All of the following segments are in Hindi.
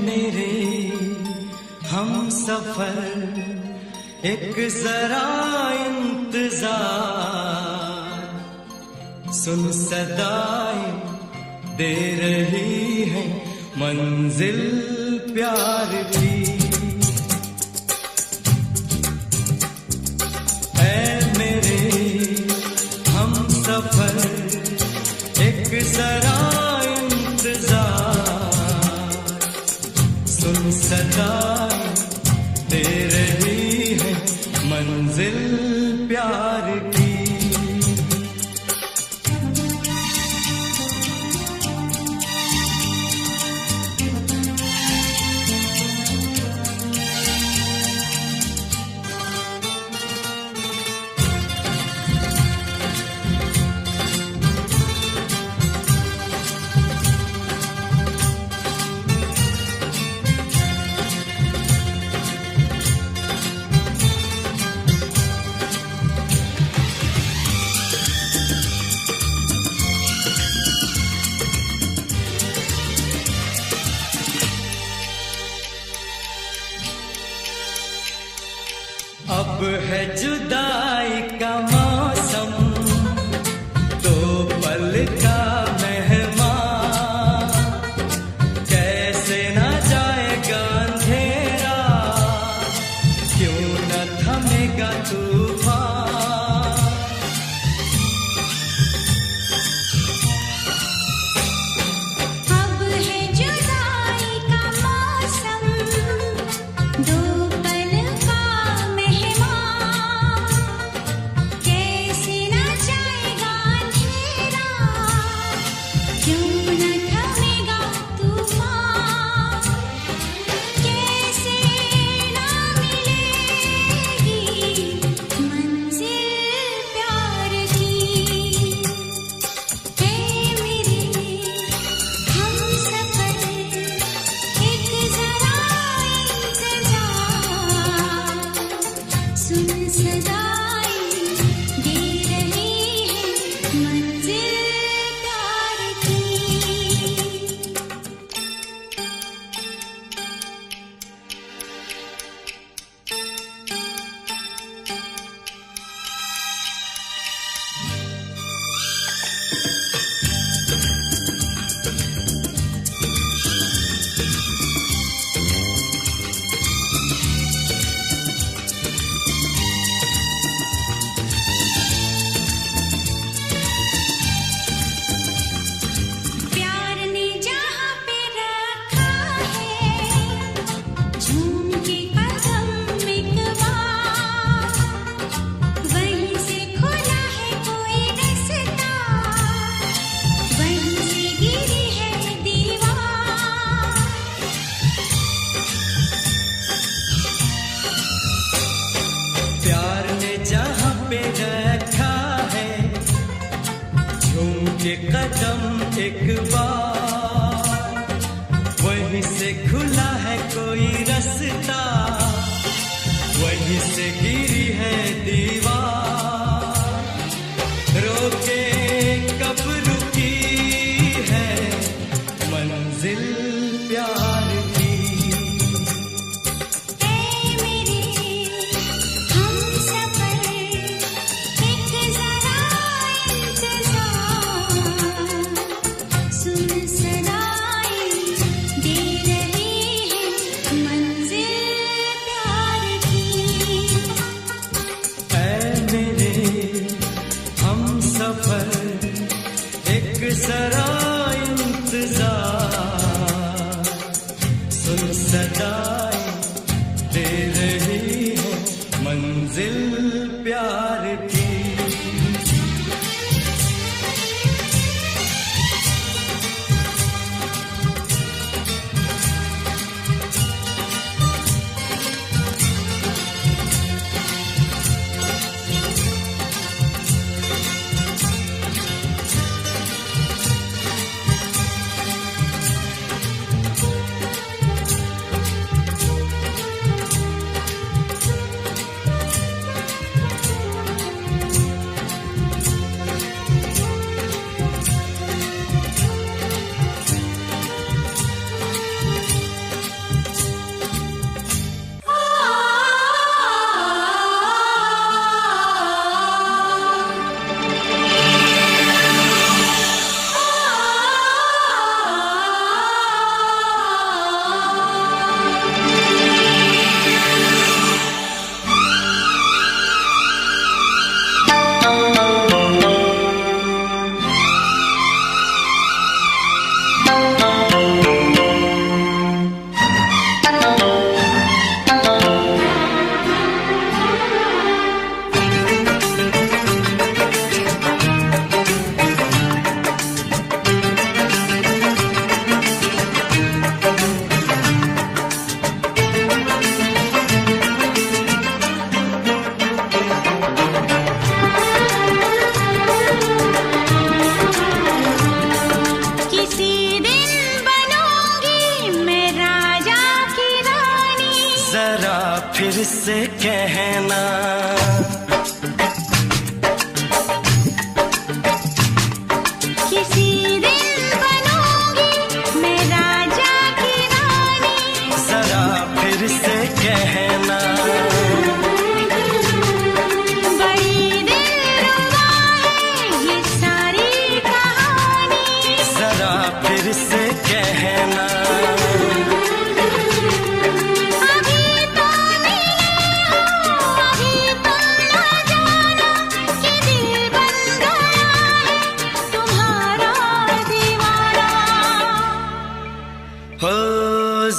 मेरे हम सफर एक जरा इंतजार, सुन सदाएं दे रही है मंजिल प्यार की। ऐ मेरे हम सफर एक जरा इंतजार, सुन सदाएं दे रही है मंजिल प्यार की। अब है जुदाई का मौसम, दो पल का मेहमान, कैसे ना जाएगा अंधेरा, क्यों न थमेगा तूफान। अब है जुदाई का मौसम, दो कदम एक बार, वहीं से खुला है कोई रास्ता, वहीं से गिरी है दीवार, रोके कब रुकी है मंजिल प्यार की। जरा इंतजार, सुन सदाएं दे रही है मंजिल प्यार की। से कहना। किसी दिन बनूंगी मैं राजा की रानी, जरा फिर से कहना। बड़ी दिलरुबा है ये सारी कहानी, जरा फिर से कहना। अभी तो मिले हो, अभी तुम ना जाना कि दिल बन गया है तुम्हारा दीवाना। हो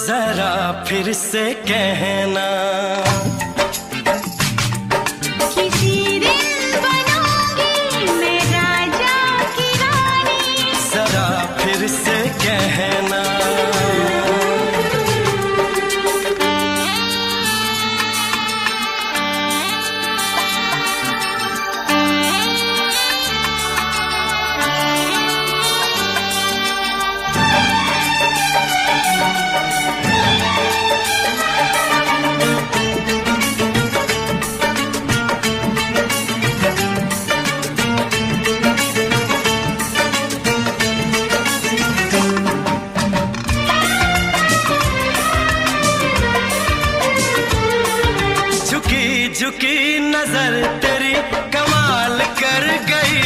जरा फिर से कहना। किसी दिन बनूंगी मैं राजा की रानी, जरा फिर से कहना। झुकी झुकी नजर तेरी कमाल कर गई,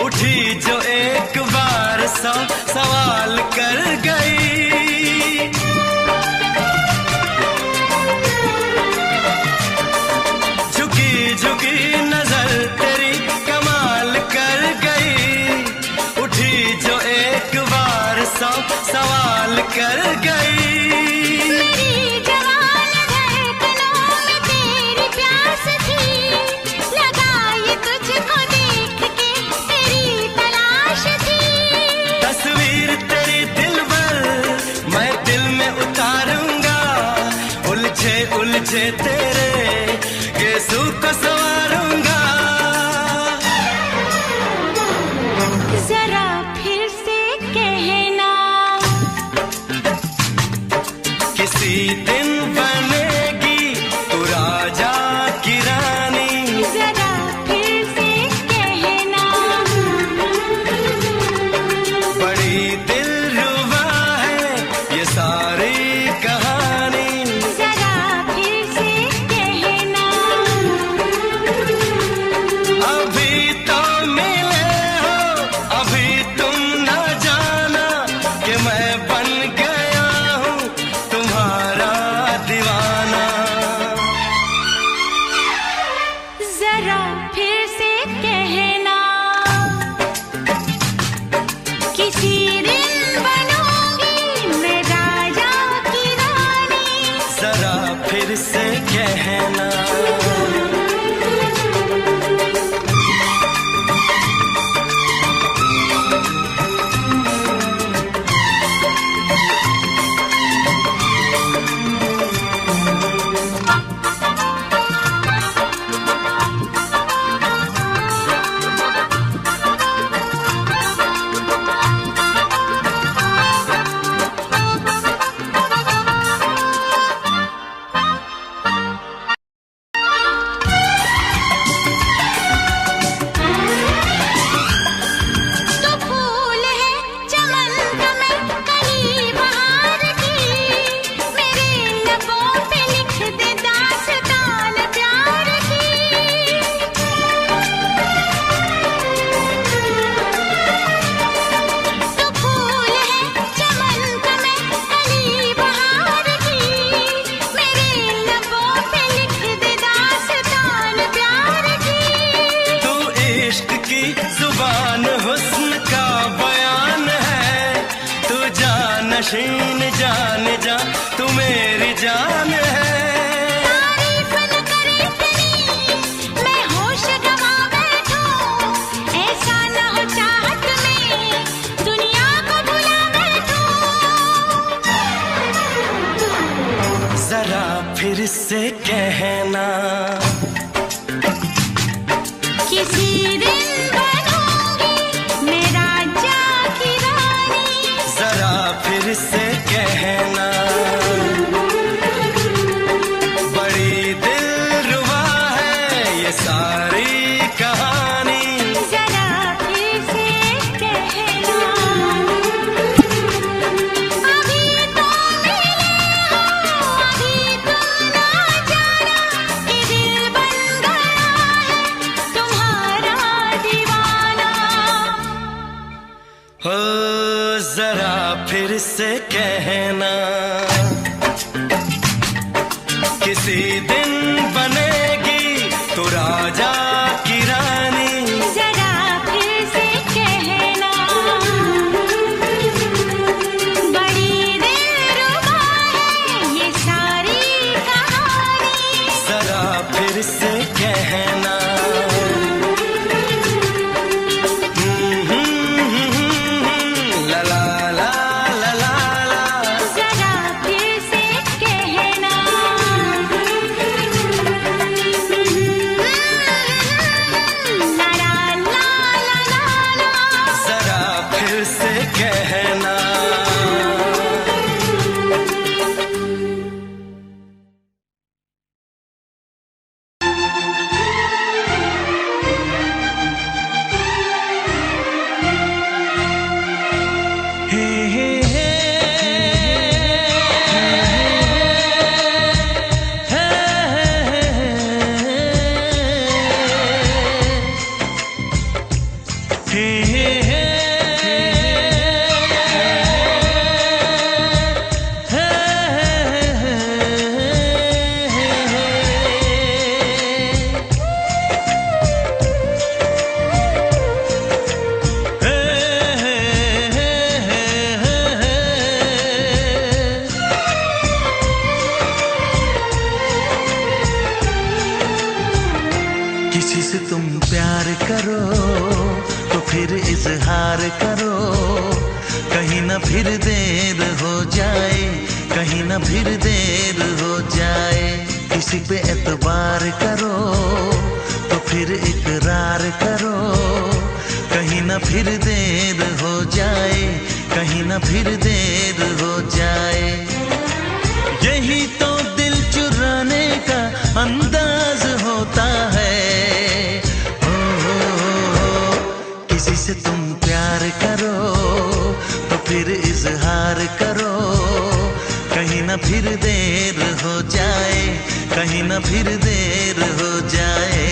उठी जो एक बार सौ सवाल कर गई। झुकी झुकी नजर तेरी कमाल कर गई, उठी जो एक बार सौ सवाल कर गई। मेरी जवान धड़कनों में तेरी प्यास थी, लगाई तुझको देख के तेरी तलाश थी। तस्वीर तेरी दिल भर मैं दिल में उतारूंगा, उलझे उलझे तेरे गेसू को संवारूंगा। जरा फिर से कहना, किसी दिन बनेगी तू राजा की रानी, जरा फिर से कहना। बड़ी दिलरुबा है ये सारी कहानी। जरा फिर से कहना, अभी तो मिले हो, अभी तुम ना जाना कि मैं बन गया हूँ तुम्हारा दीवाना। जरा फिर से कहना, किसी दिन बनूंगी मैं राजा की रानी, जरा फिर से कहना। तो फूल है चमन का मैं कली बहार की, मेरे लबों पे लिख दे दास्तान प्यार की। तो फूल है चमन का मैं कली बहार की, मेरे लबों पे लिख दे दास्तान प्यार की। तू इश्क की जुबान हुस्न का बयान है, तू जानशीन जान जा तू मेरी जान है। तारीफ न करे तेरी मैं होश गवा बैठूं, ऐसा न हो चाहत में दुनिया को भुला बैठूं। जरा फिर से कहना, किसी दिन बनूंगी मैं राजा की रानी, जरा फिर से कहना। बड़ी हो जरा फिर से कहना, किसी दिन बनेगी तू राजा की रानी। जरा फिर से कहना, बड़ी दिलरुबा है ये सारी कहानी। जरा फिर से कहना, किसी से तुम प्यार करो तो फिर इजहार करो, कहीं ना फिर देर हो जाए, कहीं ना फिर देर हो जाए। किसी पे एतबार करो तो फिर इकरार करो, कहीं ना फिर देर हो जाए, कहीं ना फिर देर हो जाए। यही तो दिल चुराने का अंदाज होता है। किसी से तुम प्यार करो तो फिर इजहार करो, कहीं ना फिर देर हो जाए, कहीं ना फिर देर हो जाए।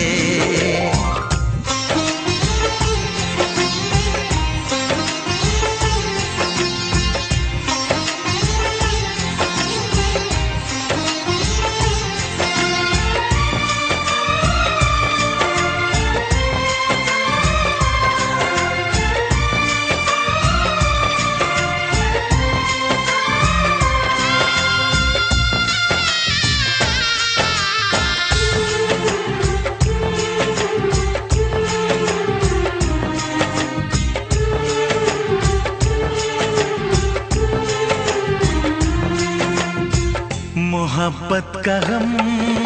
मोहब्बत का गम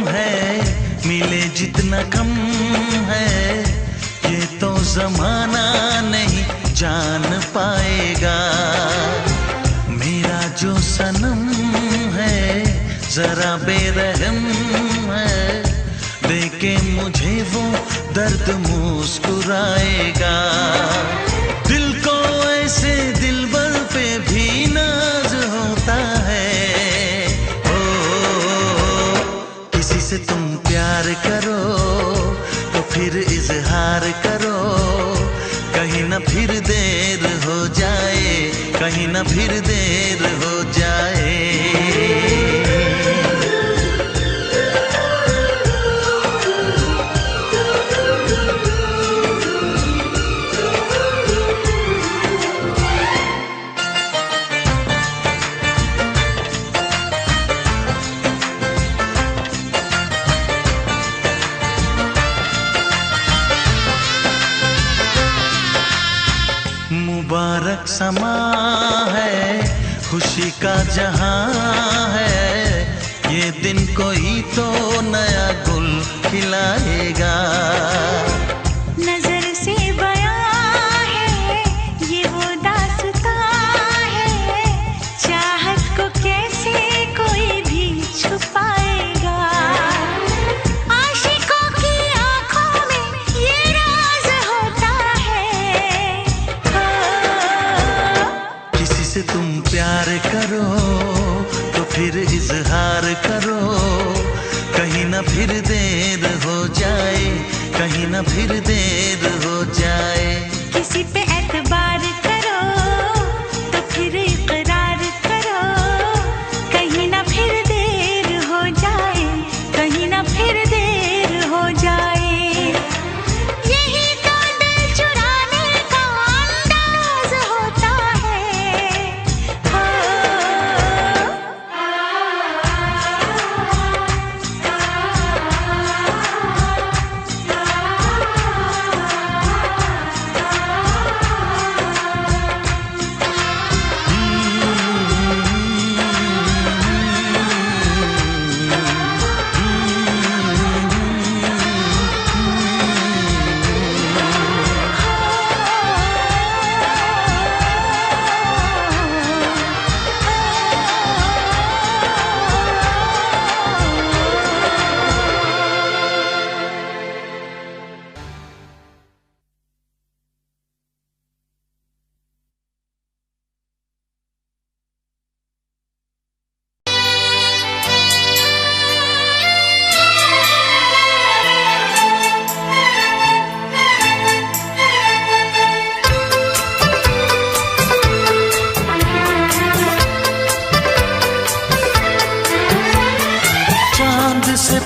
है मिले जितना कम है, ये तो जमाना नहीं जान पाएगा। मेरा जो सनम है जरा बेरहम है, देखे मुझे वो दर्द मुस्कुराएगा। दिल को ऐसे दिलबर पे भी नाज होता है। किसी से तुम प्यार करो तो फिर इजहार करो, कहीं ना फिर देर हो जाए, कहीं ना फिर देर हो जाए। मुबारक समा है, खुशी का जहां है, ये दिन कोई तो नया गुल खिलाएगा। नजर से बयां है ये वो दास्तां है, चाहत को कैसे कोई भी छुपाएगा। आशिकों की आंखों में ये राज होता है। किसी से तुम प्यार करो तो फिर इजहार करो, कहीं ना फिर देर हो जाए, कहीं ना फिर देर हो जाए। किसी पे एतबार करो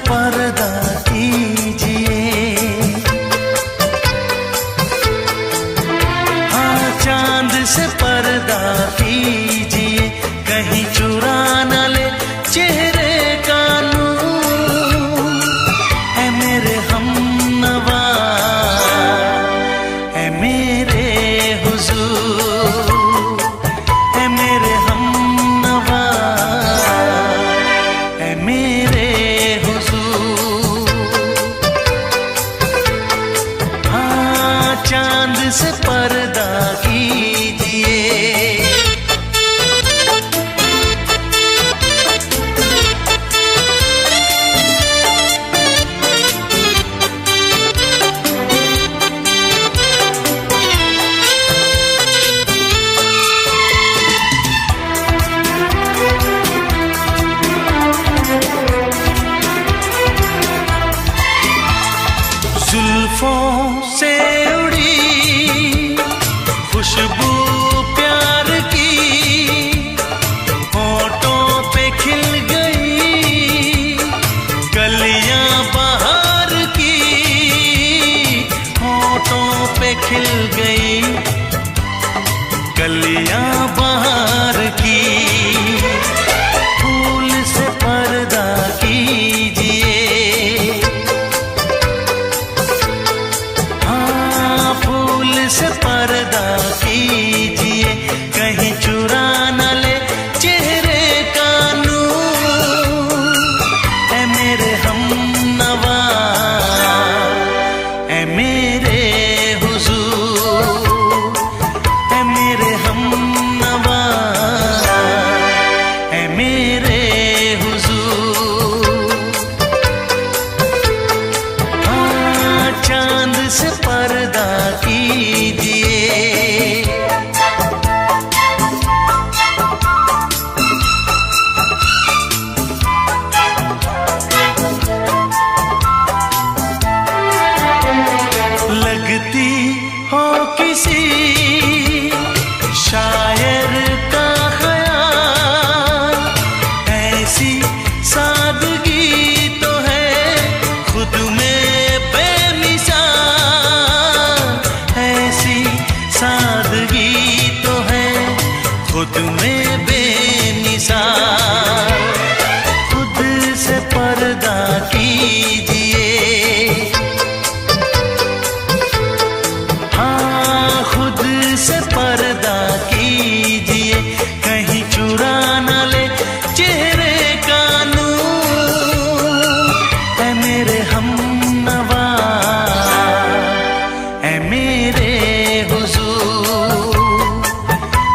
पर्दा कीजिए, हाँ चांद से पर्दा कीजिए, कहीं चुरा न ले चेहरे का नूर। है मेरे हमनवा, है मेरे हुजूर, है मेरे हमनवा, है मेरे हुजूर। हाँ चांद से पर्दा कीजिए। जुल्फों से उड़ी खुशबू प्यार की, होठों पे खिल गई कलियां बहार की, होठों पे खिल गई कलियां बहार की। फूल से पर्दा कीजिए, से पर्दा कीजिए, कहीं चुरा न ले चेहरे का नूर। है मेरे हमनवा, है मेरे हुजूर, है मेरे हमनवा, है मेरे हुजूर। हाँ चांद से पर्दा कीजिए। लगती हो किसी शायर का ख्याल, ऐसी सादगी तो है खुद में बेमिसाल, ऐसी सादगी तो है खुद में बेमिसाल। खुद से पर्दा कीजिए, हाँ खुद से पर्दा कीजिए, कहीं चुरा न ले चेहरे का नूर। है मेरे हमनवा, है मेरे हुजूर,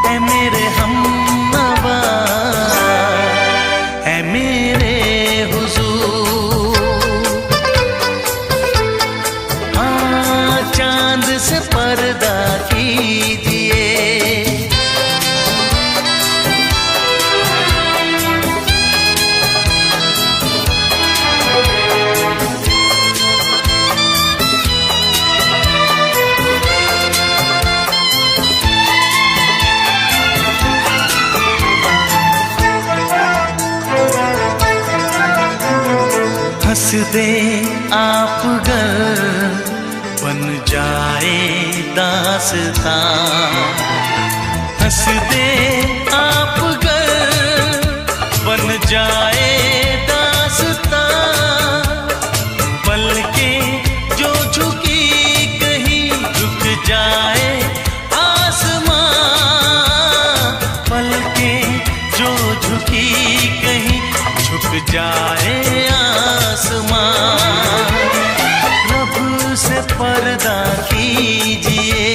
है मेरे हमनवा, है मेरे हुजूर। हाँ चांद से पर्दा कीजिए। हंस दे आप गर बन जाए दास्तां, हंस दे आप गर बन जाए दास्तां। पलकें जो झुकी कहीं झुक जाए आसमां, पलकें जो झुकी कहीं झुक जाए आसमां। रब से पर्दा कीजिए,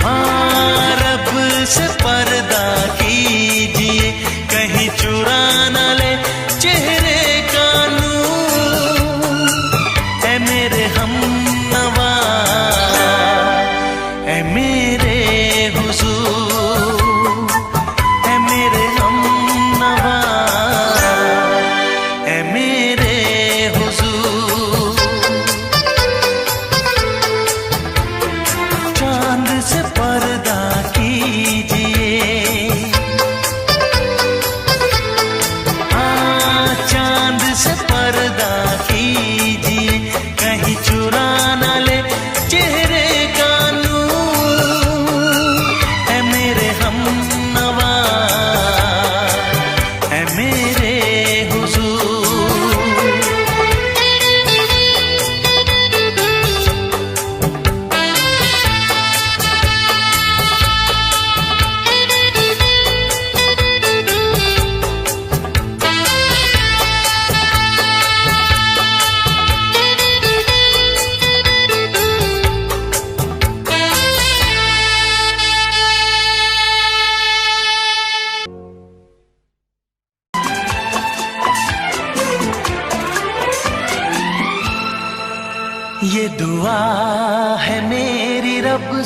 हाँ रब से पर्दा कीजिए, कहीं चुरा न ले चेहरे का नूर। है मेरे हमनवा, है मेरे हुजूर, है मेरे हम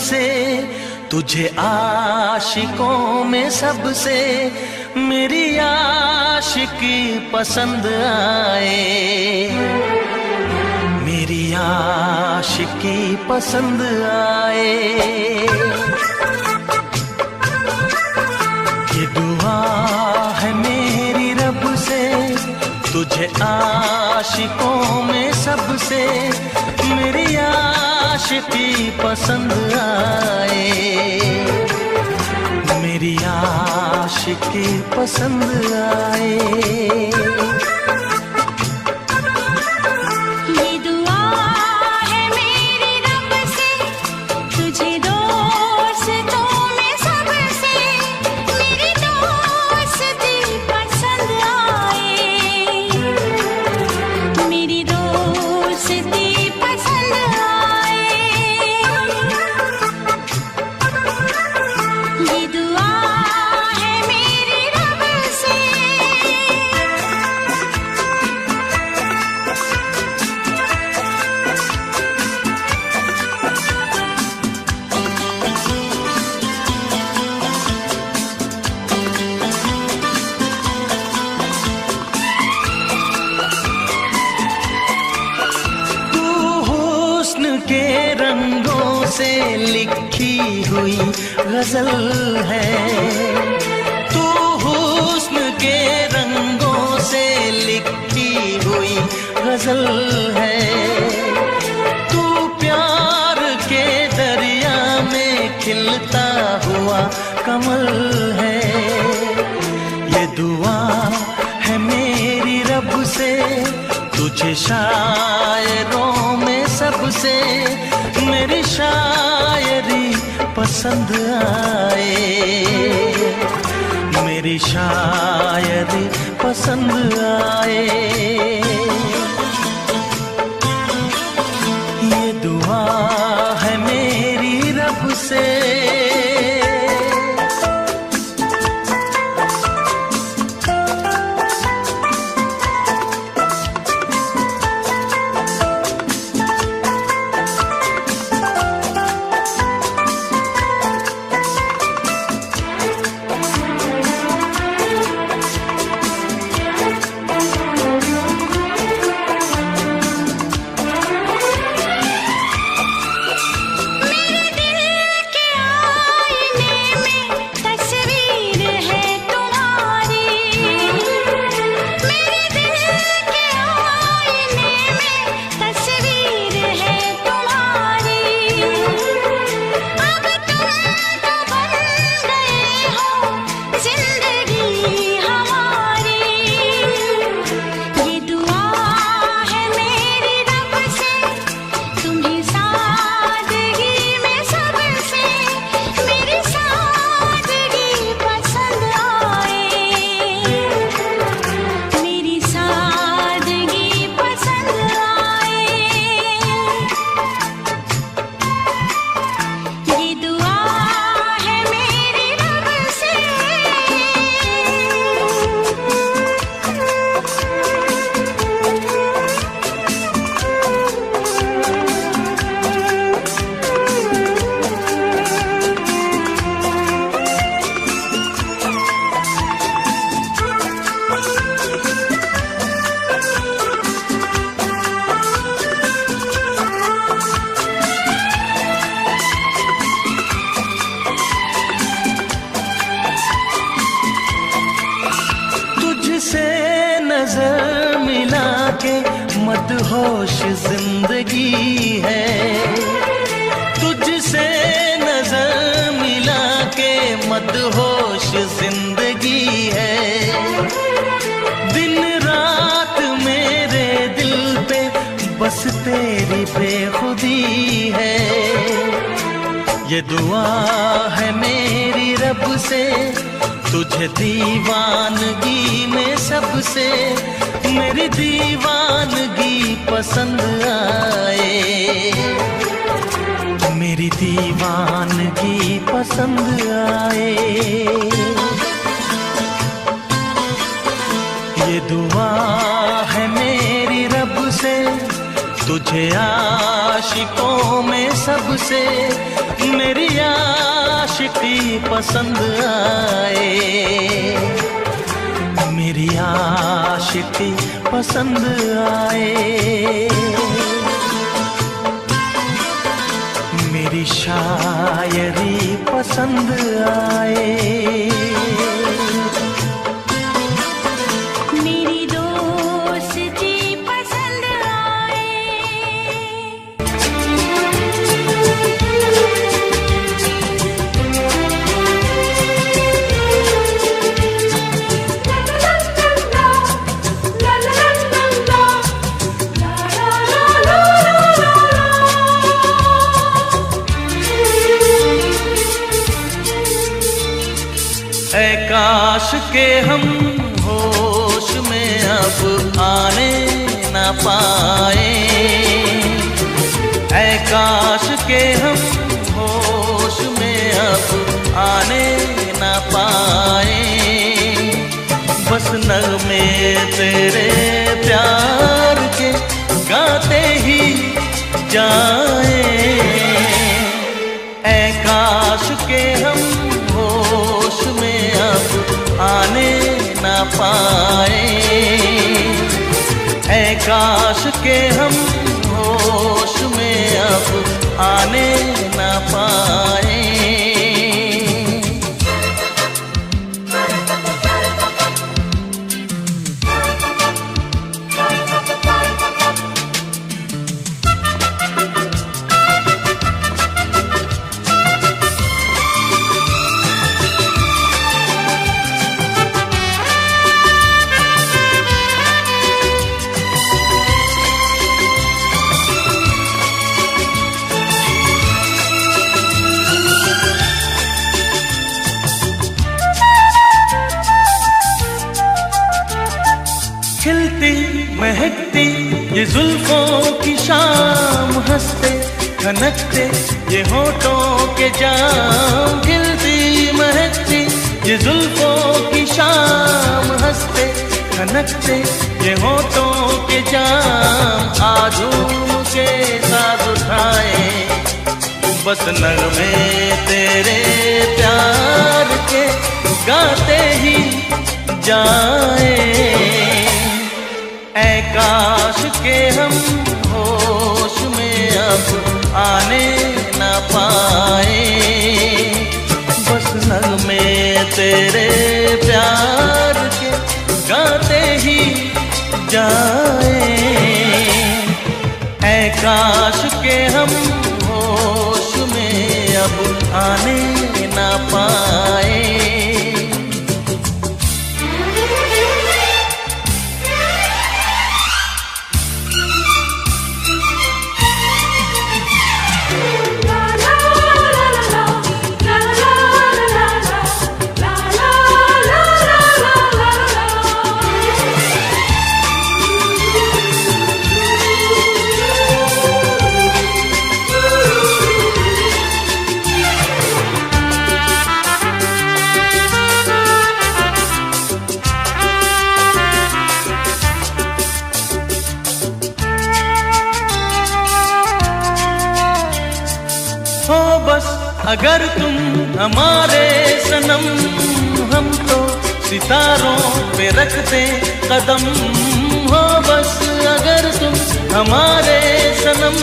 से, तुझे आशिकों में सबसे मेरी आशिकी पसंद आए, मेरी आशिकी पसंद आए। ये दुआ है मेरी रब से, तुझे आशिकों में सबसे मेरी आशिकी पसंद आए, मेरी आशिकी पसंद आए। के रंगों से लिखी हुई गजल है, तू हुस्न के रंगों से लिखी हुई गजल है, तू प्यार के दरिया में खिलता हुआ कमल है। ये दुआ है मेरी रब से, तुझे शायरों में सबसे मेरी शायरी पसंद आए, मेरी शायरी पसंद आए। ये दुआ है मेरी रब से। नजर मिला के मदहोश जिंदगी है, तुझसे नजर मिला के मदहोश जिंदगी है। दिन रात मेरे दिल पे बस तेरी बेखुदी है। ये दुआ है मेरी रब से, तुझे दीवानगी में सबसे मेरी दीवानगी पसंद आए, मेरी दीवानगी पसंद आए। ये दुआ है मेरी रब से, तुझे आशिकों में सबसे मेरी आशिकी पसंद आए, मेरी आशिकी पसंद आए, मेरी शायरी पसंद आए, मेरी दोस्ती पसंद आए। ऐ काश के हम होश में अब आने न पाए, ऐ काश के हम होश में अब आने न पाए, बस नगमे तेरे प्यार के गाते ही जाए, ऐ काश के हम होश में अब आने न पाए, ऐ काश के हम होश में अब आने न पाए। खिलती महकती ये जुल्फों की शाम, हंसते खनकते ये होठों के जाम, खिलती महकती ये जुल्फों की शाम, हंसते खनकते ये होठों के जाम, आजूम के साथ उठाए बस नगमे तेरे प्यार के गाते ही जाए, ऐ काश के हम होश में अब आने न पाए, बस नगमे तेरे प्यार के गाते ही जाए, ऐ काश के हम होश में अब आने न पाए। हो बस अगर तुम हमारे सनम, हम तो सितारों पे रखते कदम, हो बस अगर तुम हमारे सनम,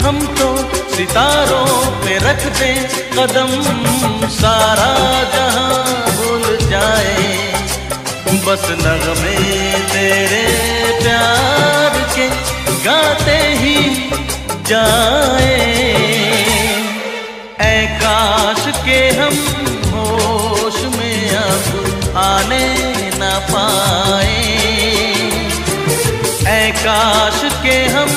हम तो सितारों पे रखते कदम, सारा जहां भूल जाए बस नगमे तेरे प्यार के गाते ही जाए, ऐ काश के हम होश में अब आने न पाए, ऐ काश के हम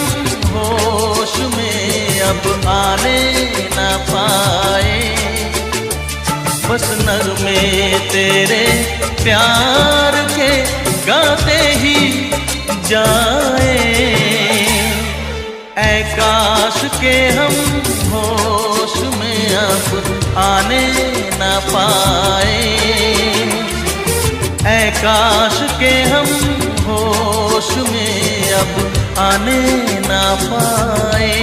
होश में अब आने न पाए, बस नगमे तेरे प्यार के गाते ही जाए, ऐ काश के हम होश में अब आने न पाए, ऐ काश के हम होश में अब आने ना पाए।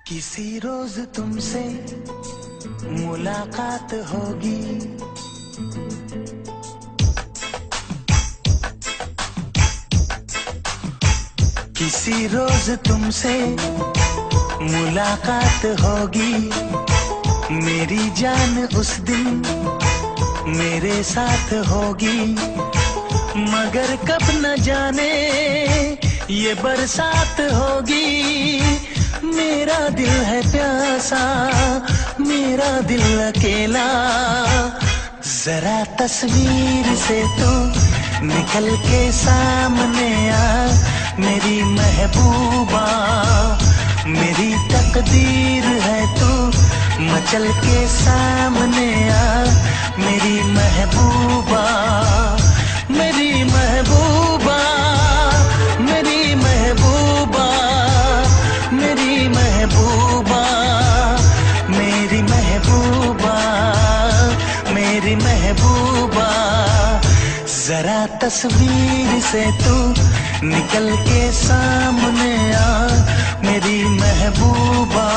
किसी रोज तुमसे मुलाकात होगी, किसी रोज तुमसे मुलाकात होगी। मेरी जान उस दिन मेरे साथ होगी, मगर कब न जाने ये बरसात होगी। मेरा दिल है प्यासा, मेरा दिल अकेला, जरा तस्वीर से तू निकल के सामने आ मेरी महबूबा। मेरी तकदीर है तू मचल के सामने आ मेरी महबूबा। मेरी महबूबा, मेरी महबूबा, मेरी महबूबा, मेरी महबूबा, मेरी महबूबा। जरा तस्वीर से तू निकल के सामने आ मेरी महबूबा।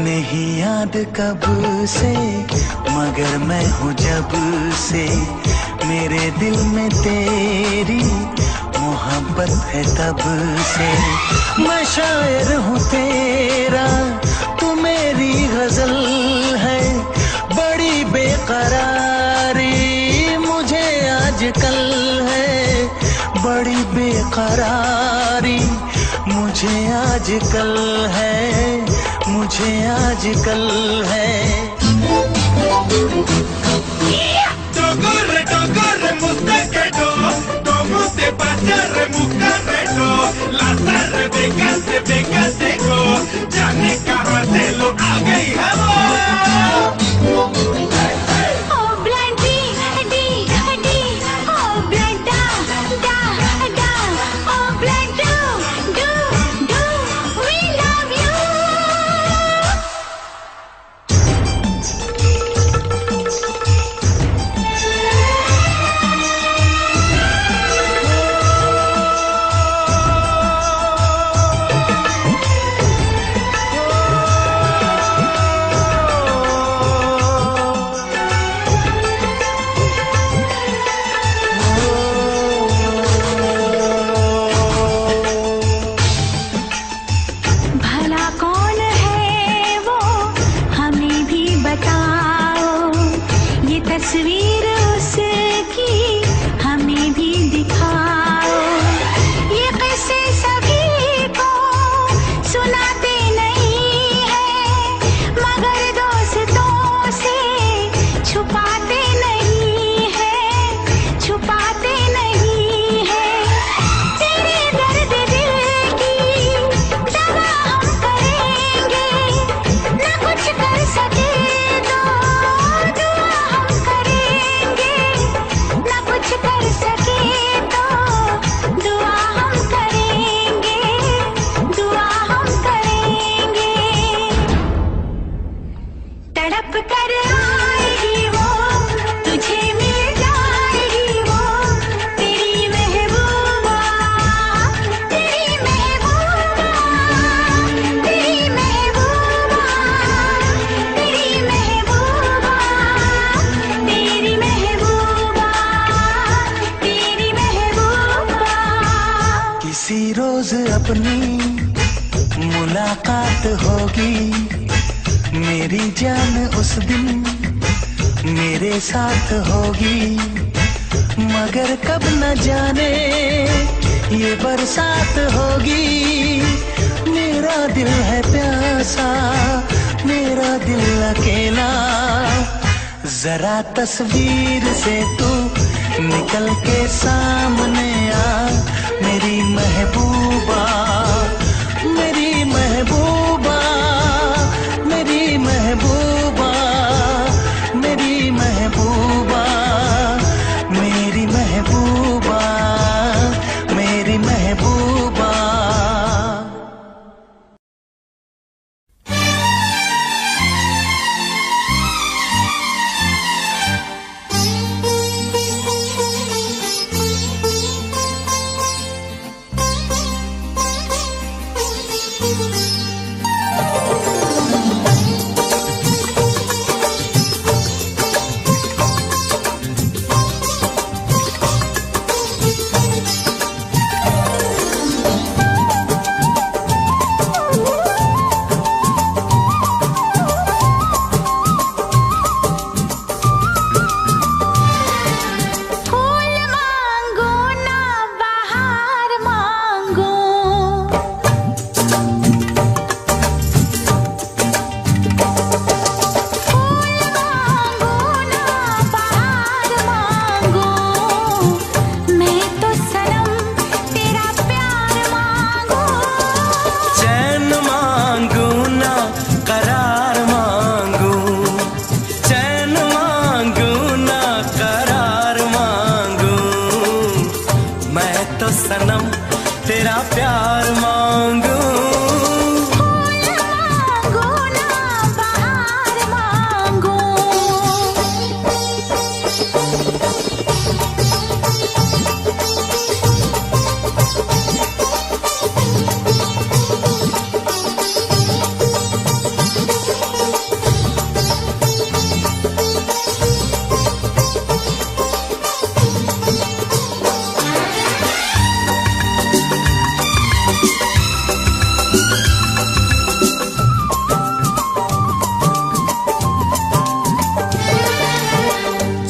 नहीं याद कब से मगर मैं हूँ जब से, मेरे दिल में तेरी मोहब्बत है तब से। मैं शायर हूँ तेरा, तू मेरी गजल है। बड़ी बेकरारी मुझे आजकल है, बड़ी बेकरारी मुझे आजकल है, मुझे आजकल है। Corre, muscaquero, como te pasa, remuscarrero, las arrebecas de becateco, ya ne carratelo, haga y jabón. Oh Blandy, D, D, oh Blanda, da, da, oh Blanda, do, we love you. भला कौन है वो हमें भी बताओ, ये तस्वीर उसकी हमें भी दिखाओ। ये किस्से सभी को सुनाते नहीं है, मगर दोस्तों से छुपाते नहीं है, छुपाते नहीं है। तेरे दर्द दिल की दवा हम करेंगे, न कुछ कर सके तो दुआ हम करेंगे, न कुछ कर सके तो दुआ हम करेंगे, दुआ हम करेंगे। तड़प कर आएगी वो, तुझे मिल जाएगी वो, तेरी महबूबा, तेरी महबूबा, तेरी महबूबा, तेरी महबूबा, तेरी महबूबा, तेरी महबूबा। किसी रोज अपनी मुलाकात होगी, मेरी जान उस दिन मेरे साथ होगी, मगर कब न जाने ये बरसात होगी। मेरा दिल है प्यासा, मेरा दिल अकेला। जरा तस्वीर से तू निकल के सामने आ, मेरी महबूबा, मेरी महबूबा, मेरी महबूबा, मेरी महबूबा, मेरी महबूबा, मेरी महबूबा। सनम तेरा प्यार मांगू। फूल मांगो ना बहार मांगो।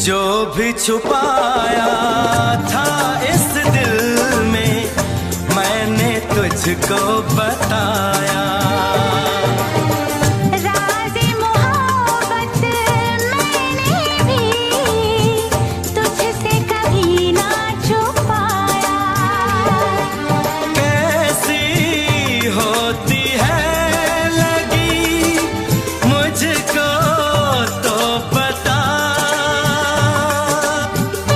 जो भी छुपाया था इस दिल में मैंने तुझको बताया। राज़े मोहब्बत मैंने भी तुझसे कभी ना छुपाया। कैसी होती है लगी मुझको तो पता।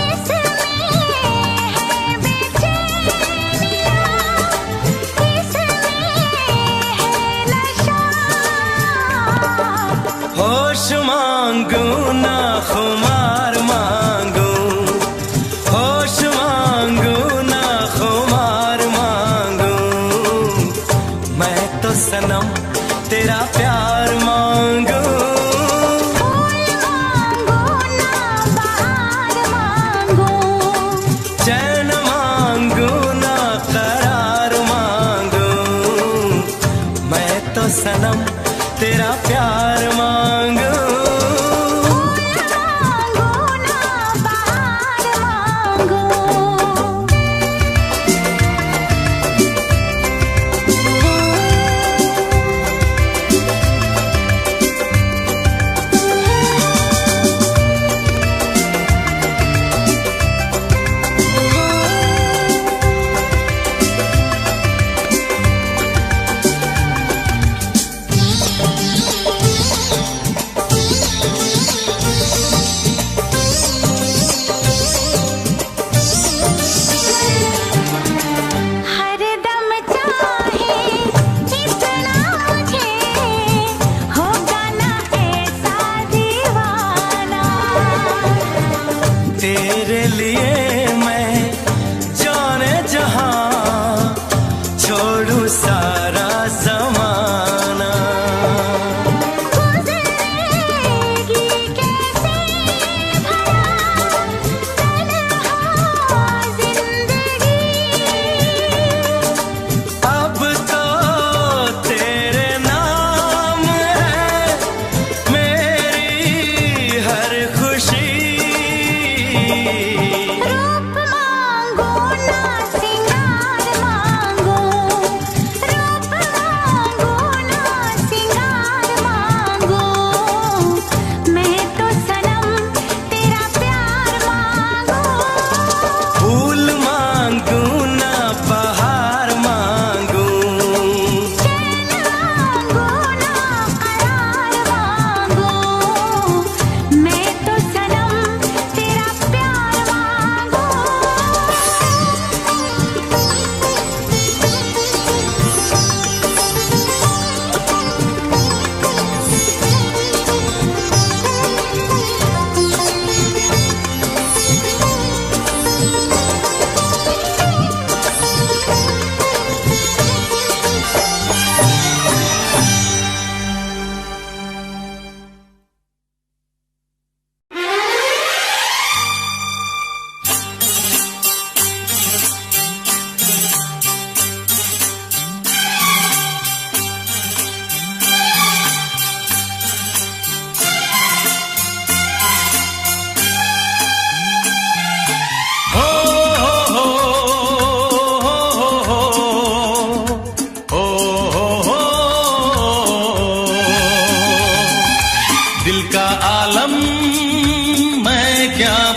इसमें है बेचैनियाँ, इसमें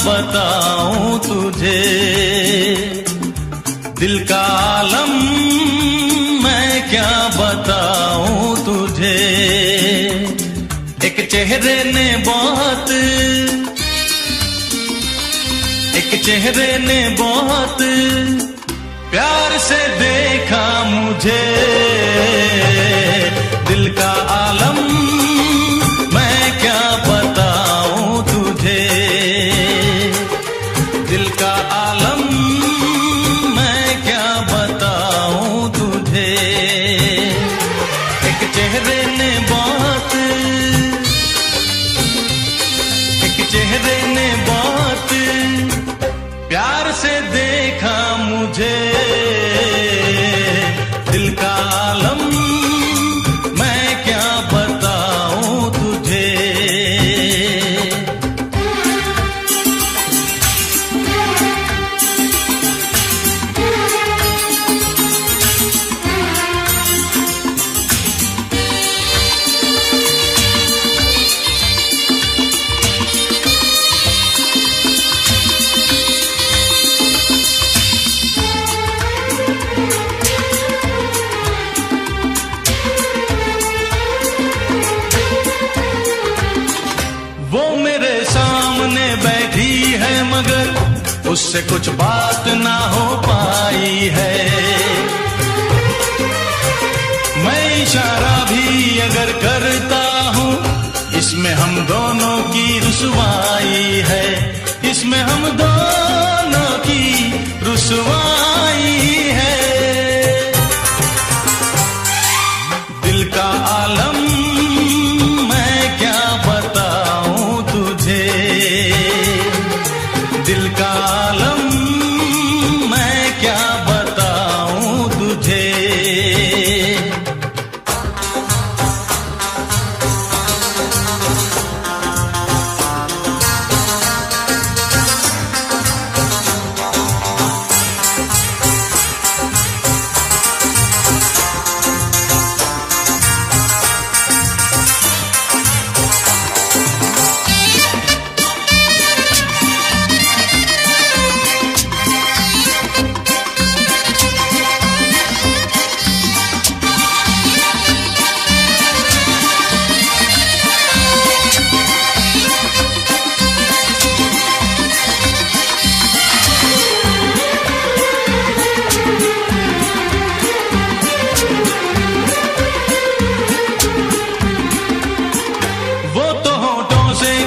बताऊं तुझे दिल का आलम मैं क्या बताऊं तुझे। एक चेहरे ने बहुत प्यार से देखा मुझे। दिल का आलम मैं क्या बताऊं तुझे। दिल का आलम मैं क्या बताऊं तुझे। एक चेहरे ने बहुत प्यार से देखा मुझे। दिल का आलम मैं क्या बताऊं तुझे। वो मेरे सामने बैठी है मगर उससे कुछ बात ना हो पाई है। मैं इशारा भी अगर करता हूँ इसमें हम दोनों की रुसवाई है। इसमें हम दोनों की रुसवाई है। दिल का आलम दिल का आलम मैं क्या बताऊं तुझे।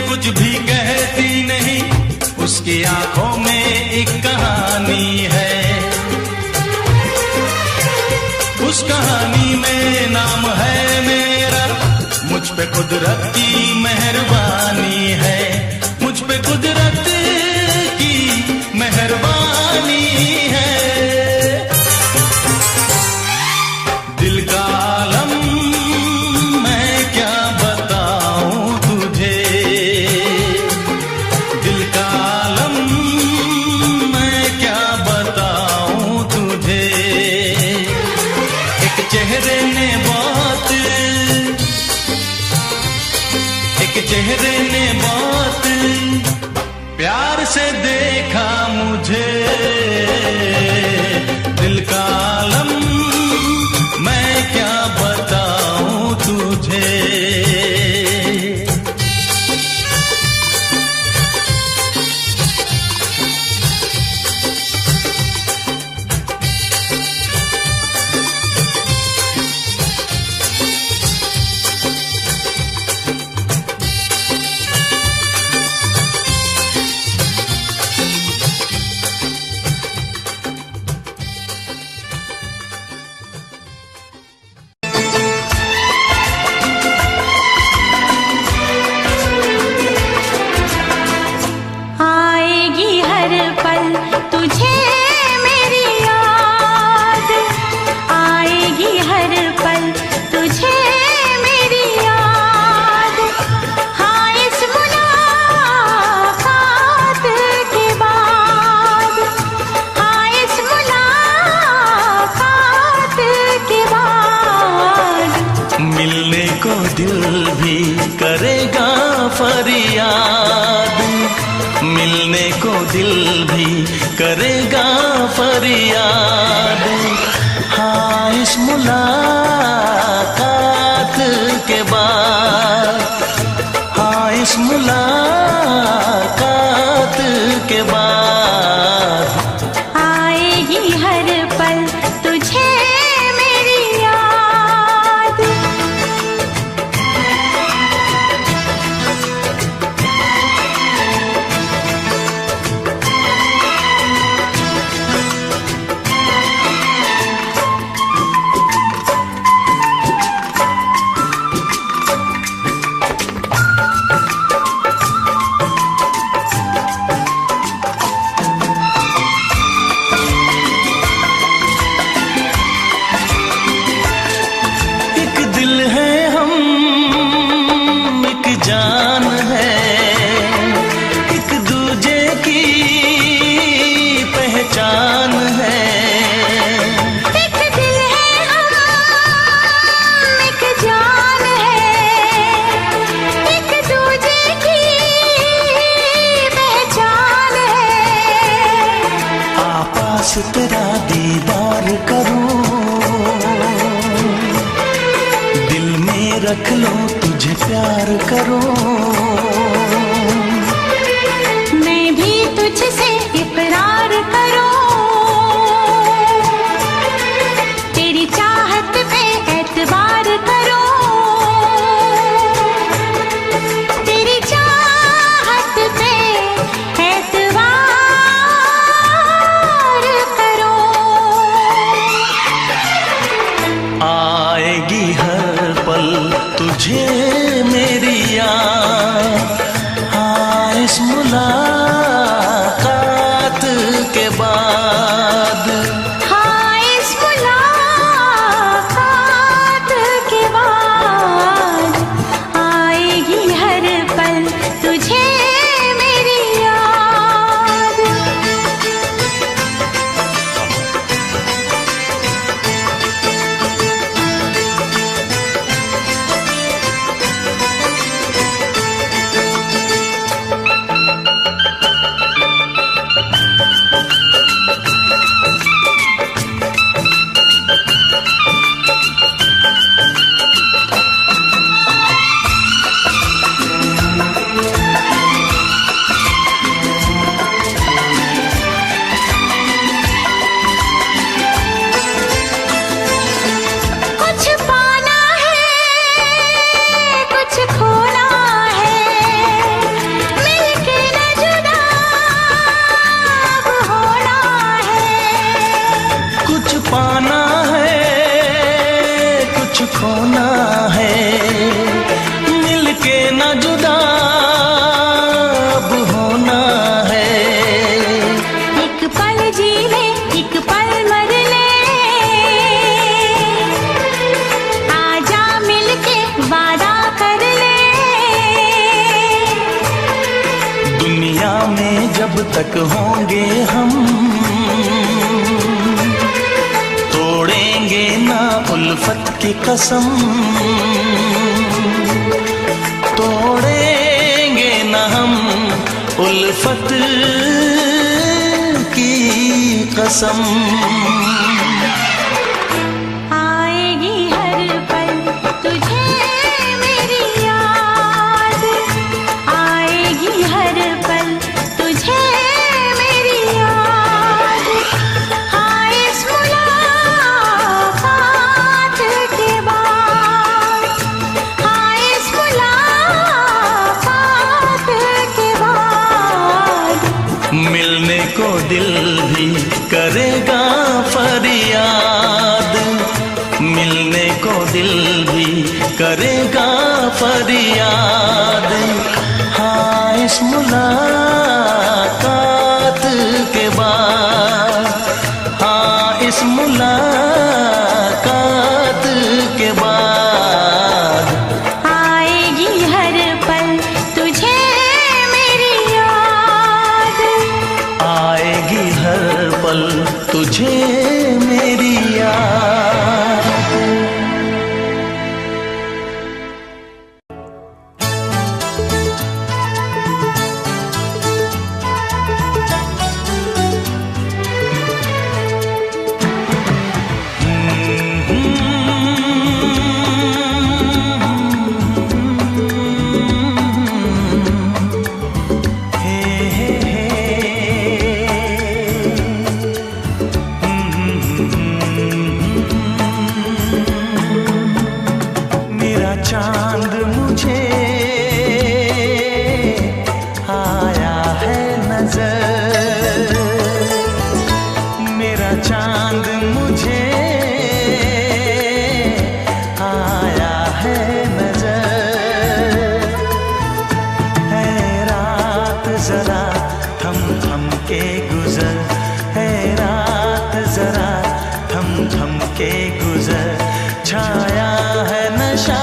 कुछ भी कहती नहीं उसकी आंखों में एक कहानी है। उस कहानी में नाम है मेरा। मुझ पे कुदरत की मेहरबानी है। मुझ पे कुदरत की मेहरबानी है। दिल का आलम मैं क्या बताऊं तुझे। दिल का आलम मैं क्या बताऊं तुझे। एक चेहरे ने बहुत प्यार से देखा मुझे। दिल का आलम मैं क्या बताऊं तुझे। करेगा फरियाद। हाँ, इस मुलाकात के बाद, हाँ, इस मुलाकात के बाद आएगी हर पल तुझे मेरी याद। एक दिल है हम, एक जान है, एक दूजे की पहचान है। एक दिल है हम, एक जान है, एक दूजे की पहचान है। आपास तेरा दीदार करूं, दिल में रख लो तुझे प्यार करूं। मैं भी तुझसे इकरार करूं, तेरी चाहत पे एतबार करूं, तेरी चाहत पे एतबार करूं। आएगी हर पल तुझे मेरी याद। हाँ, इस मुलाकात के बाद, हाँ, इस मुलाकात के बाद आएगी हर पल तुझे मेरी याद। कुछ पाना है, कुछ खोना है, मिलके न जुदा अब होना है। कुछ पाना है, कुछ खोना है, मिलके न जुदा अब होना है। एक पल जी ले, एक पल मर ले, आजा मिलके वादा कर ले। दुनिया में जब तक होंगे हम, तोड़ेंगे ना उल्फत की कसम, तोड़ेंगे ना हम उल्फत की कसम। आएगी हर पल तुझे मेरी याद, आएगी हर पल तुझे मेरी याद। हाँ, इस मुलाकात के बाद, हाँ, इस मुलाकात के बाद मिलने को दिल भी करेगा फरियाद, मिलने को दिल भी करेगा फरियाद। हाँ, इस मुलाकात के बाद, हाँ, इस मुलाकात के बाद आएगी हर पल तुझे मेरी याद। आएगी हर पल तुझे मेरी याद। गुजर, है रात जरा थम थम के गुजर। छाया है नशा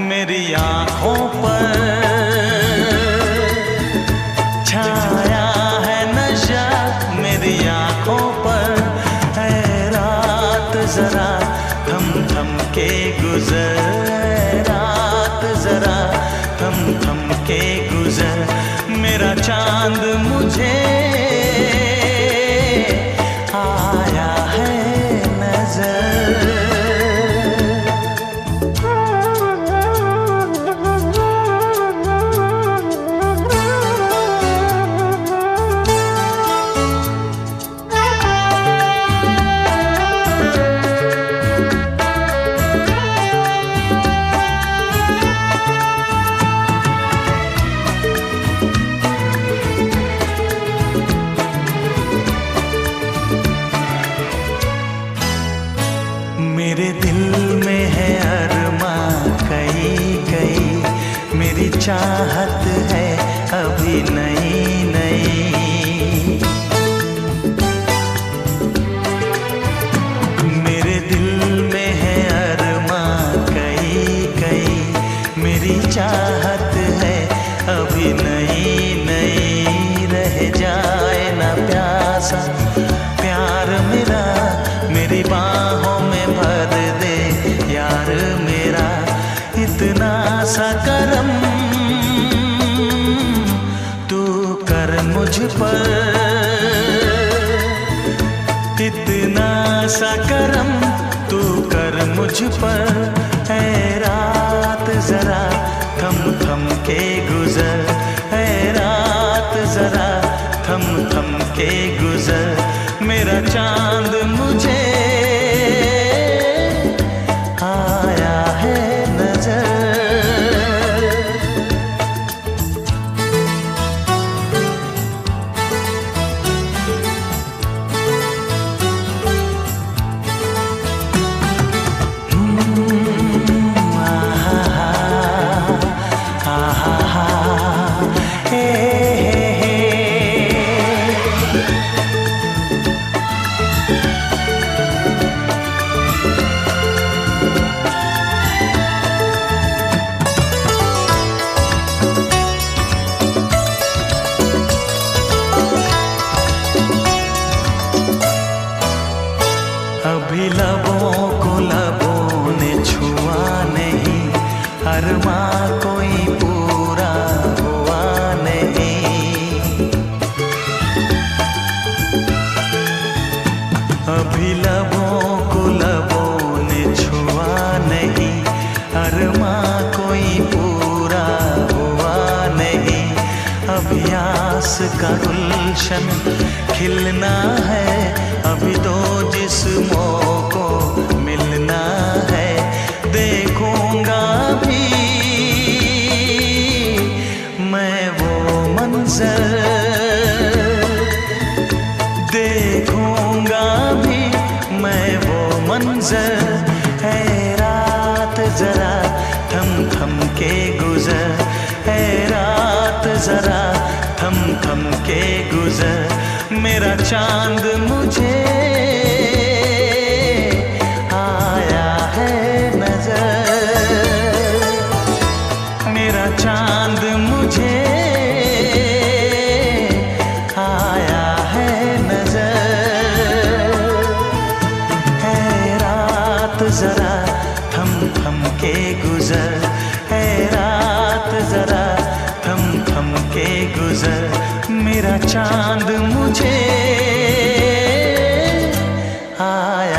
मेरी आँखों पर, छाया है नशा मेरी आँखों पर, है रात जरा थम थम के गुजर, है रात जरा थम थम के गुजर। मेरा चांद मुझे आया है नजर। मेरे दिल में है अरमां कई कई, मेरी चाहत है अभी नई नई। मेरे दिल में है अरमां कई कई, मेरी चाहत है अभी नई नई। रह जाए ना प्यासा प्यार मेरा, मेरी बाहों में भर दे यार मेरा। इतना सा करम तू कर मुझ पर, इतना सा करम तू कर मुझ पर। है रात जरा थम थम के गुजर, है रात जरा थम थम के गुजर। मेरा चांद मुझे आया है नजर। अभी लबों को लबों ने छुआ नहीं, अरमां कोई पूरा हुआ नहीं। अभी लबों को लबों ने छुआ नहीं, अरमां कोई पूरा हुआ नहीं। अभी आस का गुलशन खिलना है, अभी तो जिस्मों को मिलना है। देखूंगा भी मैं वो मंजर, देखूंगा भी मैं वो मंजर। है रात जरा थम थम के गुजर, है रात जरा थम थम के गुजर। मेरा चांद मुझे आया है नजर, मेरा चांद मुझे आया है नजर। है रात जरा थम थम के गुजर, है रात जरा थम थम के गुजर। मेरा चांद मुझे आया